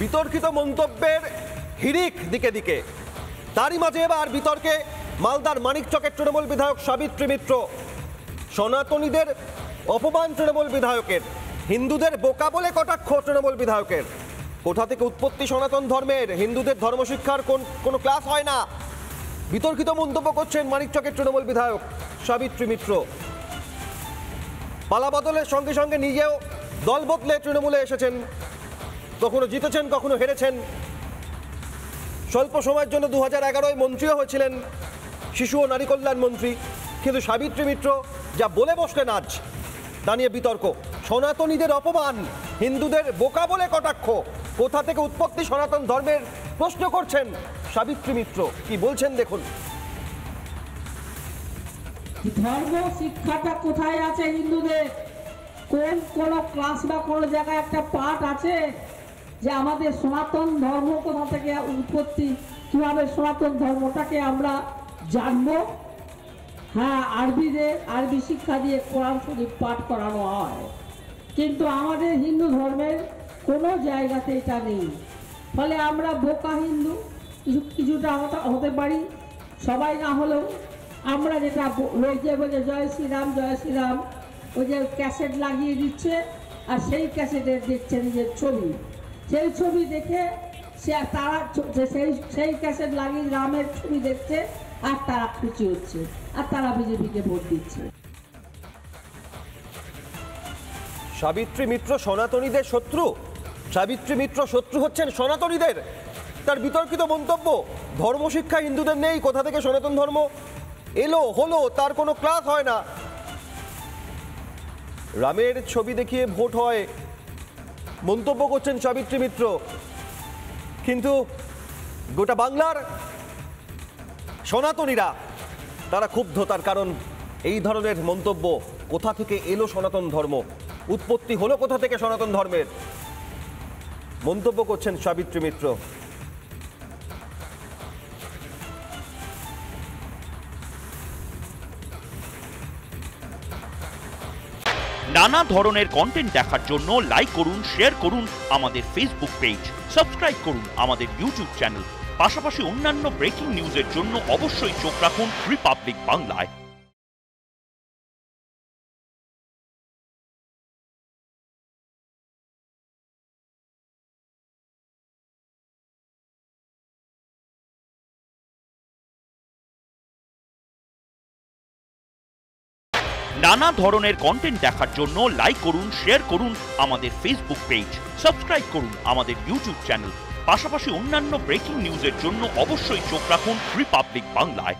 বিতর্কিত মন্তব্যের হিড়িক দিকে দিকে। তারই মাঝে এবার বিতর্কে মালদার মানিকচকের তৃণমূল বিধায়ক সাবিত্রী মিত্র। সনাতনীদের অপমান তৃণমূল বিধায়কের, হিন্দুদের বোকা বলে কটাক্ষ তৃণমূল বিধায়কের। কোথা থেকে উৎপত্তি সনাতন ধর্মের? হিন্দুদের ধর্মশিক্ষার কোনো ক্লাস হয় না। বিতর্কিত মন্তব্য করছেন মানিকচকের তৃণমূল বিধায়ক সাবিত্রী মিত্র। পালাবদলের সঙ্গে সঙ্গে নিজেও দল বদলে তৃণমূলে এসেছেন, কখনো জিতেছেন কখনো হেরেছেন। স্বল্প সময়ের জন্য 2011-য় মন্ত্রীও হয়েছিলেন, শিশু ও নারী কল্যাণ মন্ত্রী। কিন্তু সাবিত্রী মিত্র যা বলে বসলেন আজ, তা নিয়ে বিতর্ক। সনাতনীদের অপমান, হিন্দুদের বোকা বলে কটাক্ষ, কোথা থেকে উৎপত্তি সনাতন ধর্মের প্রশ্ন করছেন সাবিত্রী মিত্র। কি বলছেন দেখুন। ধর্ম শিক্ষাটা কোথায় আছে হিন্দুদের? কোন ক্লাস বা কোন জায়গায় একটা পাঠ আছে যে আমাদের সনাতন ধর্ম কোথা থেকে উৎপত্তি, কিভাবে সনাতন ধর্মটাকে আমরা জানবো? হ্যাঁ, আরবি শিক্ষা দিয়ে কোরআন শরীফ পাঠ করানো হয়, কিন্তু আমাদের হিন্দু ধর্মের কোনো জায়গাতে এটা নেই। ফলে আমরা বোকা হিন্দু কিছুটা হতে পারি, সবাই না হলেও। আমরা যেটা লোক যে বলে জয় শ্রীরাম জয় শ্রীরাম, ওই যে ক্যাসেট লাগিয়ে দিচ্ছে আর সেই ক্যাসেটে দেখছে নিজের ছবি, সেই ছবি দেখে তারা সেই ক্যাসেট লাগিয়ে রামের ছবি দেখছে আর তারা খুশি হচ্ছে আর তারা বিজেপিকে ভোট দিচ্ছে। সাবিত্রী মিত্র সনাতনীদের শত্রু? সাবিত্রী মিত্র শত্রু হচ্ছেন সনাতনীদের? তার বিতর্কিত মন্তব্য, ধর্মশিক্ষা হিন্দুদের নেই, কোথা থেকে সনাতন ধর্ম এলো হলো তার কোনো ক্লাস হয় না। রামের ছবি দেখিয়ে ভোট হয় মন্তব্য করছেন সাবিত্রী মিত্র। কিন্তু গোটা বাংলার সনাতনীরা তারা ক্ষুব্ধ, তার কারণ এই ধরনের মন্তব্য। কোথা থেকে এলো সনাতন ধর্ম, উৎপত্তি হলো কোথা থেকে সনাতন ধর্মের, মন্তব্য করছেন সাবিত্রী মিত্র। নানা ধরনের কন্টেন্ট দেখার জন্য লাইক করুন, শেয়ার করুন আমাদের ফেসবুক পেজ, সাবস্ক্রাইব করুন আমাদের ইউটিউব চ্যানেল। পাশাপাশি অন্যান্য ব্রেকিং নিউজের জন্য অবশ্যই চোখ রাখুন রিপাবলিক বাংলায়। নানা ধরনের কন্টেন্ট দেখার জন্য লাইক করুন, শেয়ার করুন আমাদের ফেসবুক পেজ, সাবস্ক্রাইব করুন আমাদের ইউটিউব চ্যানেল। পাশাপাশি অন্যান্য ব্রেকিং নিউজের জন্য অবশ্যই চোখ রাখুন রিপাবলিক বাংলায়।